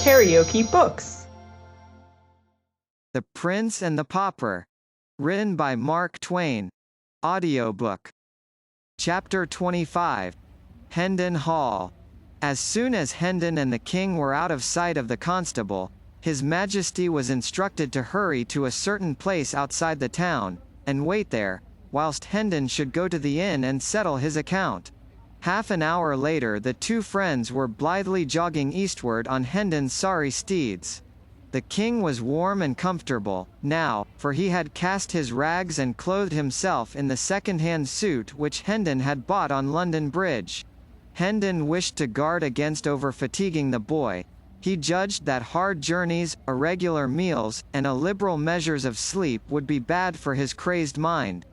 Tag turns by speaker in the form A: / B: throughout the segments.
A: KaraokeBooks.
B: The Prince and the Pauper. Written by Mark Twain. Audiobook. Chapter 25. Hendon Hall. As soon as Hendon and the king were out of sight of the constable, His Majesty was instructed to hurry to a certain place outside the town, and wait there, whilst Hendon should go to the inn and settle his account. Half an hour later the two friends were blithely jogging eastward on Hendon's sorry steeds. The king was warm and comfortable, now, for he had cast his rags and clothed himself in the second-hand suit which Hendon had bought on London Bridge. Hendon wished to guard against over-fatiguing the boy. He judged that hard journeys, irregular meals, and illiberal measures of sleep would be bad for his crazed mind,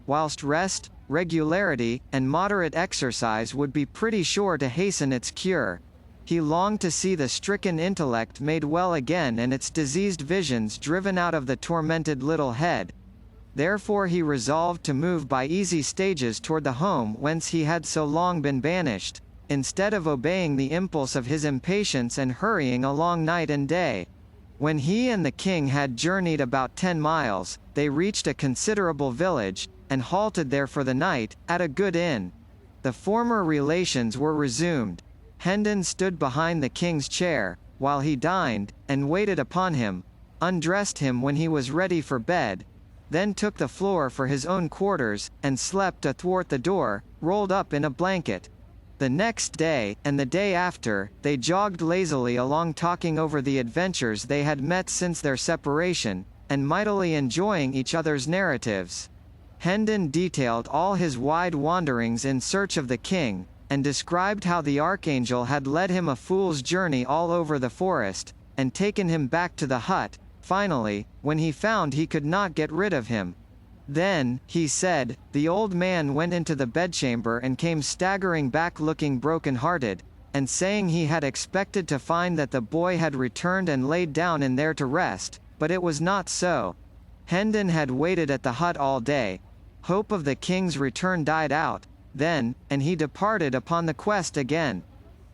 B: whilst rest, regularity, and moderate exercise would be pretty sure to hasten its cure. He longed to see the stricken intellect made well again and its diseased visions driven out of the tormented little head. Therefore he resolved to move by easy stages toward the home whence he had so long been banished, instead of obeying the impulse of his impatience and hurrying along night and day. When he and the king had journeyed about 10 miles, they reached a considerable village, and halted there for the night, at a good inn. The former relations were resumed. Hendon stood behind the king's chair, while he dined, and waited upon him, undressed him when he was ready for bed, then took the floor for his own quarters, and slept athwart the door, rolled up in a blanket. The next day, and the day after, they jogged lazily along talking over the adventures they had met since their separation, and mightily enjoying each other's narratives. Hendon detailed all his wide wanderings in search of the king, and described how the archangel had led him a fool's journey all over the forest, and taken him back to the hut, finally, when he found he could not get rid of him. Then, he said, the old man went into the bedchamber and came staggering back looking broken-hearted, and saying he had expected to find that the boy had returned and laid down in there to rest, but it was not so. Hendon had waited at the hut all day. Hope of the king's return died out, then, and he departed upon the quest again.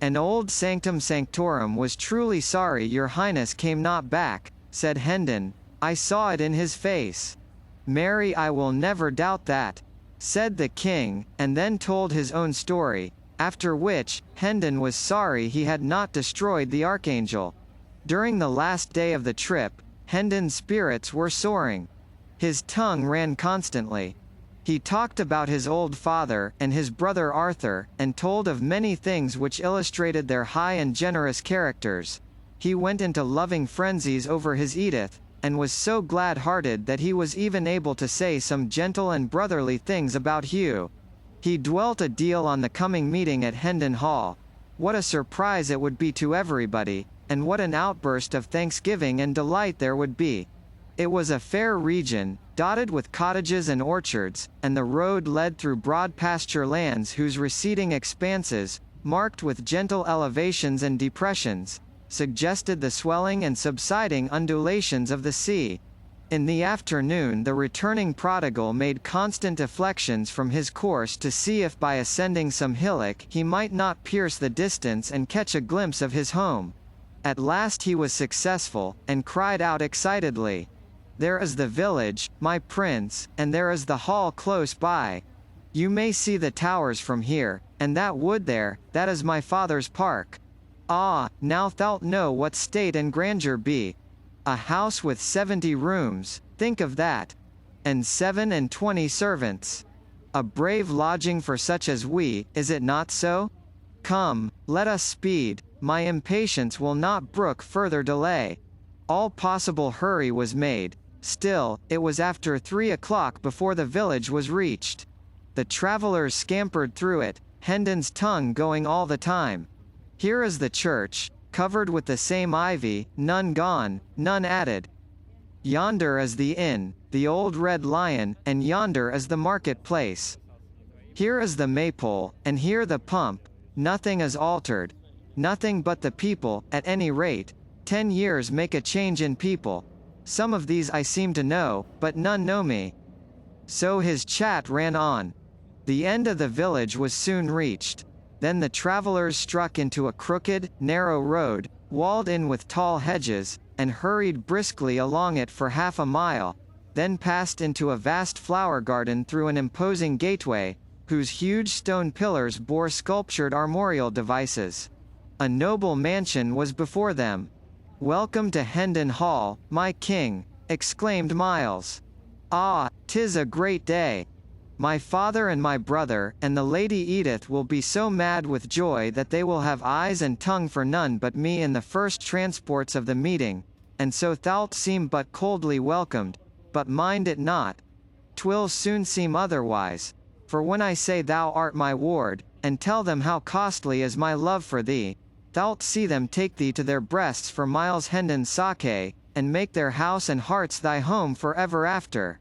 B: And old Sanctum Sanctorum was truly sorry your highness came not back, said Hendon. I saw it in his face. Marry, I will never doubt that, said the king, and then told his own story, after which, Hendon was sorry he had not destroyed the archangel. During the last day of the trip, Hendon's spirits were soaring. His tongue ran constantly. He talked about his old father, and his brother Arthur, and told of many things which illustrated their high and generous characters. He went into loving frenzies over his Edith, and was so glad-hearted that he was even able to say some gentle and brotherly things about Hugh. He dwelt a deal on the coming meeting at Hendon Hall. What a surprise it would be to everybody, and what an outburst of thanksgiving and delight there would be. It was a fair region, dotted with cottages and orchards, and the road led through broad pasture lands whose receding expanses, marked with gentle elevations and depressions, suggested the swelling and subsiding undulations of the sea. In the afternoon the returning prodigal made constant deflections from his course to see if by ascending some hillock he might not pierce the distance and catch a glimpse of his home. At last he was successful, and cried out excitedly, "There is the village, my prince, and there is the hall close by. You may see the towers from here, and that wood there, that is my father's park. Ah, now thou'lt know what state and grandeur be. A house with 70 rooms, think of that. And 27 servants. A brave lodging for such as we, is it not so? Come, let us speed, my impatience will not brook further delay." All possible hurry was made. Still, it was after 3 o'clock before the village was reached. The travelers scampered through it, Hendon's tongue going all the time. Here is the church, covered with the same ivy, none gone, none added. Yonder is the inn, the old Red Lion, and yonder is the market-place. Here is the maypole, and here the pump. Nothing is altered. Nothing but the people, at any rate. 10 years make a change in people. Some of these I seem to know, but none know me. So his chat ran on. The end of the village was soon reached. Then the travelers struck into a crooked, narrow road, walled in with tall hedges, and hurried briskly along it for 1/2 mile, then passed into a vast flower garden through an imposing gateway, whose huge stone pillars bore sculptured armorial devices. A noble mansion was before them. "Welcome to Hendon Hall, my king," exclaimed Miles. "Ah, 'tis a great day. My father and my brother, and the Lady Edith will be so mad with joy that they will have eyes and tongue for none but me in the first transports of the meeting, and so thou'lt seem but coldly welcomed, but mind it not. 'Twill soon seem otherwise, for when I say thou art my ward, and tell them how costly is my love for thee, thou'lt see them take thee to their breasts for Miles Hendon's sake, and make their house and hearts thy home for ever after."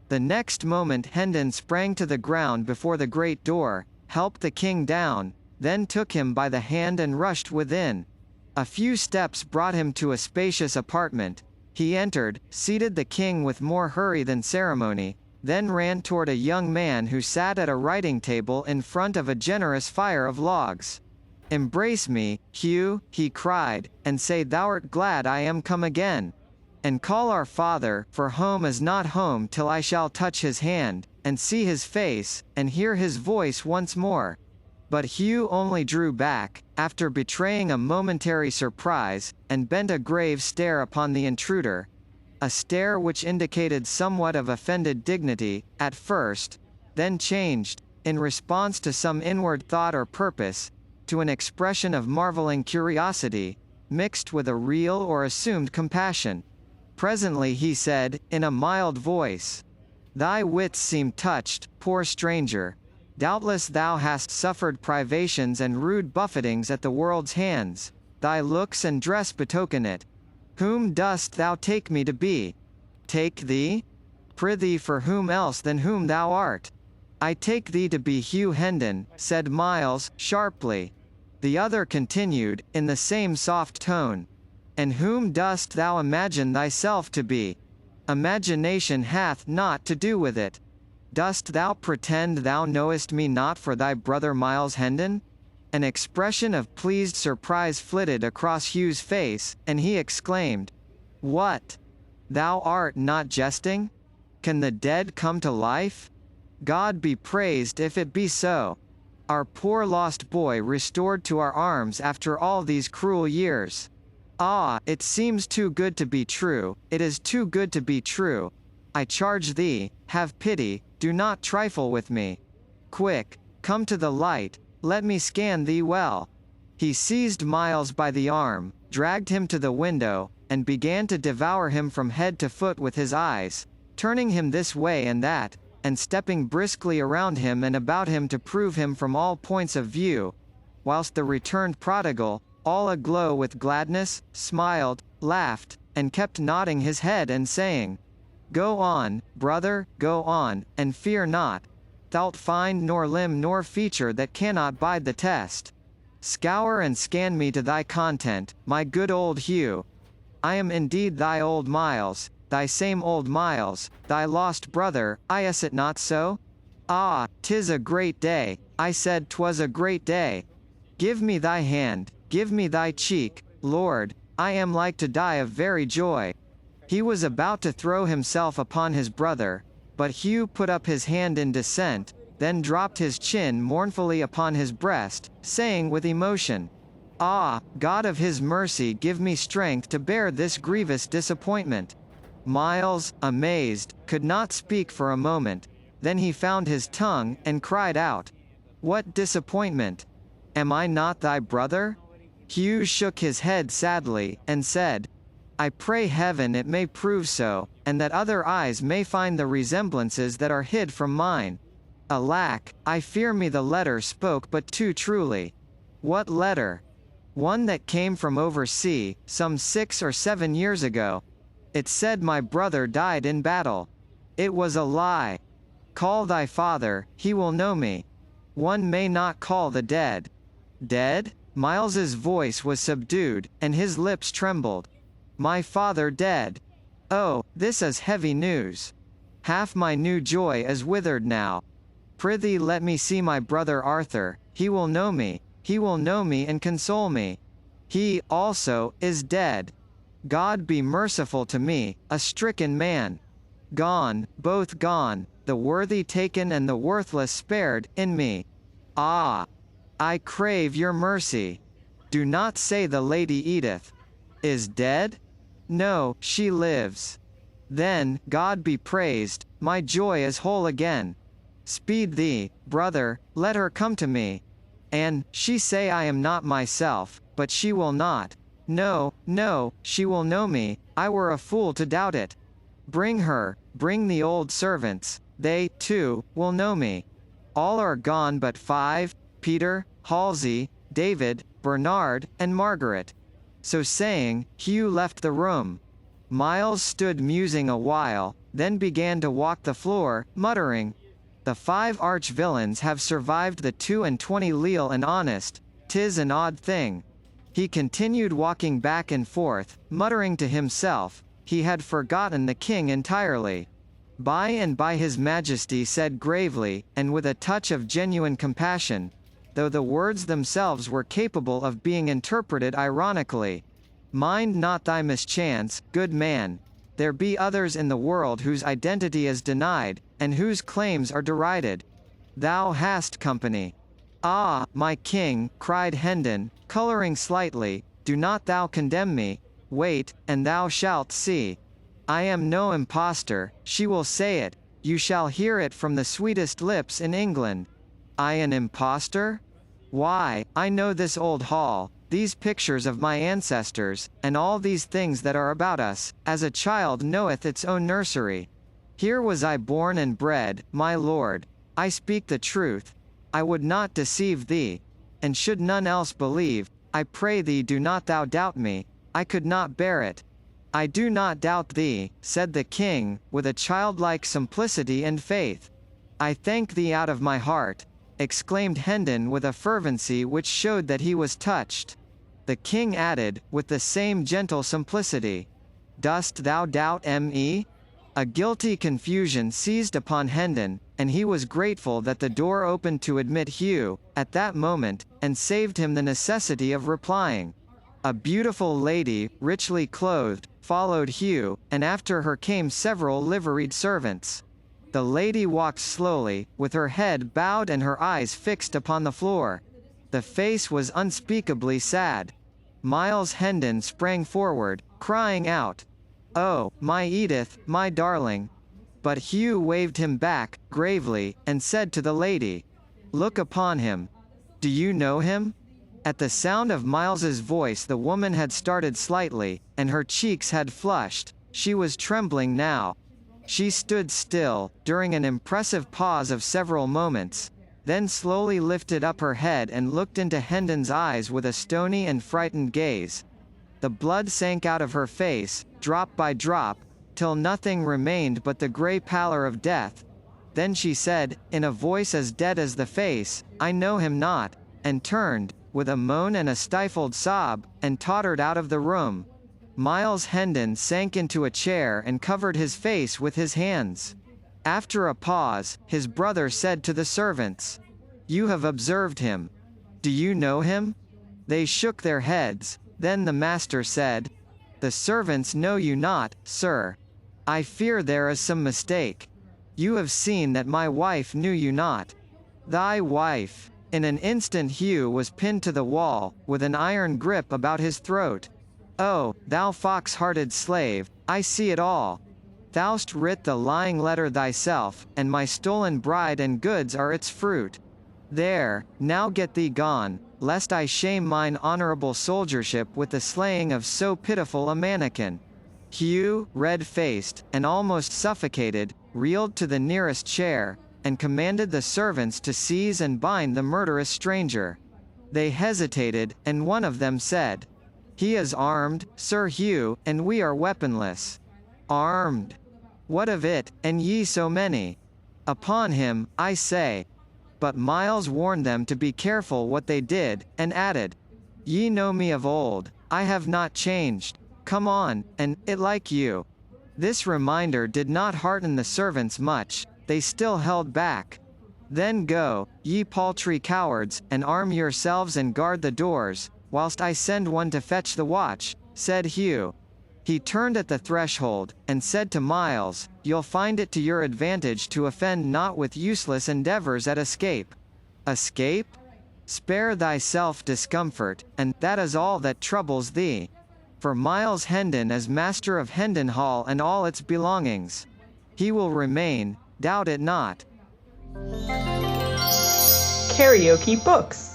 B: The next moment Hendon sprang to the ground before the great door, helped the king down, then took him by the hand and rushed within. A few steps brought him to a spacious apartment. He entered, seated the king with more hurry than ceremony, then ran toward a young man who sat at a writing table in front of a generous fire of logs. "Embrace me, Hugh," he cried, "and say thou'rt glad I am come again. And call our father, for home is not home till I shall touch his hand, and see his face, and hear his voice once more." But Hugh only drew back, after betraying a momentary surprise, and bent a grave stare upon the intruder. A stare which indicated somewhat of offended dignity, at first, then changed, in response to some inward thought or purpose, to an expression of marveling curiosity, mixed with a real or assumed compassion. Presently he said, in a mild voice, "Thy wits seem touched, poor stranger. Doubtless thou hast suffered privations and rude buffetings at the world's hands. Thy looks and dress betoken it. Whom dost thou take me to be?" "Take thee? Prithee, for whom else than whom thou art?" "I take thee to be Hugh Hendon," said Miles, sharply. The other continued, in the same soft tone, "And whom dost thou imagine thyself to be? Imagination hath naught to do with it. Dost thou pretend thou knowest me not for thy brother Miles Hendon?" An expression of pleased surprise flitted across Hugh's face, and he exclaimed, "What? Thou art not jesting? Can the dead come to life? God be praised if it be so. Our poor lost boy restored to our arms after all these cruel years. Ah, it seems too good to be true, it is too good to be true. I charge thee, have pity, do not trifle with me. Quick, come to the light, let me scan thee well." He seized Miles by the arm, dragged him to the window, and began to devour him from head to foot with his eyes, turning him this way and that, and stepping briskly around him and about him to prove him from all points of view, whilst the returned prodigal, all aglow with gladness, smiled, laughed, and kept nodding his head and saying, "Go on, brother, go on, and fear not. Thou'lt find nor limb nor feature that cannot bide the test. Scour and scan me to thy content, my good old Hugh. I am indeed thy old Miles, thy same old Miles, thy lost brother, is it not so? Ah, 'tis a great day, I said 'twas a great day. Give me thy hand, give me thy cheek, Lord, I am like to die of very joy." He was about to throw himself upon his brother, but Hugh put up his hand in dissent, then dropped his chin mournfully upon his breast, saying with emotion, "Ah, God of his mercy, give me strength to bear this grievous disappointment." Miles, amazed, could not speak for a moment. Then he found his tongue, and cried out, "What disappointment? Am I not thy brother?" Hugh shook his head sadly, and said, "I pray heaven it may prove so, and that other eyes may find the resemblances that are hid from mine. Alack, I fear me the letter spoke but too truly." "What letter?" "One that came from oversea, some 6 or 7 years ago. It said my brother died in battle. It was a lie. Call thy father, he will know me. One may not call the dead." "Dead?" Miles's voice was subdued, and his lips trembled. "My father dead? Oh, this is heavy news. Half my new joy is withered now. Prithee let me see my brother Arthur, he will know me. he will know me and console me. He, also, is dead. God be merciful to me, a stricken man. Gone, both gone, the worthy taken and the worthless spared, in me. Ah! I crave your mercy. Do not say the Lady Edith is dead? No, she lives. Then, God be praised, my joy is whole again. Speed thee, brother, let her come to me. And, she say I am not myself, but she will not. No, no, she will know me, I were a fool to doubt it. Bring her, bring the old servants, they, too, will know me. All are gone but 5, Peter, Halsey, David, Bernard, and Margaret. So saying, Hugh left the room. Miles stood musing a while, then began to walk the floor, muttering, "The 5 arch-villains have survived the 22 leal and honest, 'tis an odd thing." He continued walking back and forth, muttering to himself. He had forgotten the king entirely. By and by his Majesty said gravely, and with a touch of genuine compassion, though the words themselves were capable of being interpreted ironically, "Mind not thy mischance, good man. There be others in the world whose identity is denied, and whose claims are derided. Thou hast company." "Ah, my king," cried Hendon, coloring slightly, "do not thou condemn me. Wait, and thou shalt see. I am no impostor, she will say it, you shall hear it from the sweetest lips in England. I an impostor? Why, I know this old hall, these pictures of my ancestors, and all these things that are about us, as a child knoweth its own nursery. Here was I born and bred, my lord. I speak the truth. I would not deceive thee. And should none else believe, I pray thee do not thou doubt me. I could not bear it." "I do not doubt thee," said the king, with a childlike simplicity and faith. "I thank thee out of my heart," exclaimed Hendon with a fervency which showed that he was touched. The king added, with the same gentle simplicity, "Dost thou doubt me?" A guilty confusion seized upon Hendon, and he was grateful that the door opened to admit Hugh, at that moment, and saved him the necessity of replying. A beautiful lady, richly clothed, followed Hugh, and after her came several liveried servants. The lady walked slowly, with her head bowed and her eyes fixed upon the floor. The face was unspeakably sad. Miles Hendon sprang forward, crying out, "Oh, my Edith, my darling!" But Hugh waved him back, gravely, and said to the lady, "Look upon him. Do you know him?" At the sound of Miles's voice the woman had started slightly, and her cheeks had flushed. She was trembling now. She stood still, during an impressive pause of several moments, then slowly lifted up her head and looked into Hendon's eyes with a stony and frightened gaze. The blood sank out of her face, drop by drop, till nothing remained but the grey pallor of death. Then she said, in a voice as dead as the face, "I know him not," and turned, with a moan and a stifled sob, and tottered out of the room. Miles Hendon sank into a chair and covered his face with his hands. After a pause, his brother said to the servants, "You have observed him. Do you know him?" They shook their heads. Then the master said, "The servants know you not, sir. I fear there is some mistake. You have seen that my wife knew you not." "Thy wife!" In an instant Hugh was pinned to the wall, with an iron grip about his throat. "Oh, thou fox-hearted slave, I see it all. Thou'st writ the lying letter thyself, and my stolen bride and goods are its fruit. There, now get thee gone, lest I shame mine honourable soldiership with the slaying of so pitiful a mannikin." Hugh, red-faced, and almost suffocated, reeled to the nearest chair, and commanded the servants to seize and bind the murderous stranger. They hesitated, and one of them said, "He is armed, Sir Hugh, and we are weaponless." "Armed? What of it, and ye so many? Upon him, I say." But Miles warned them to be careful what they did, and added, "Ye know me of old, I have not changed. Come on, and, it like you." This reminder did not hearten the servants much. They still held back. Then go, ye paltry cowards, and arm yourselves and guard the doors, whilst I send one to fetch the watch, said Hugh. He turned at the threshold, and said to Miles, You'll find it to your advantage to offend not with useless endeavours at escape. Escape? Spare thyself discomfort, and that is all that troubles thee. For Miles Hendon is master of Hendon Hall and all its belongings. He will remain, doubt it not.
A: KaraokeBooks.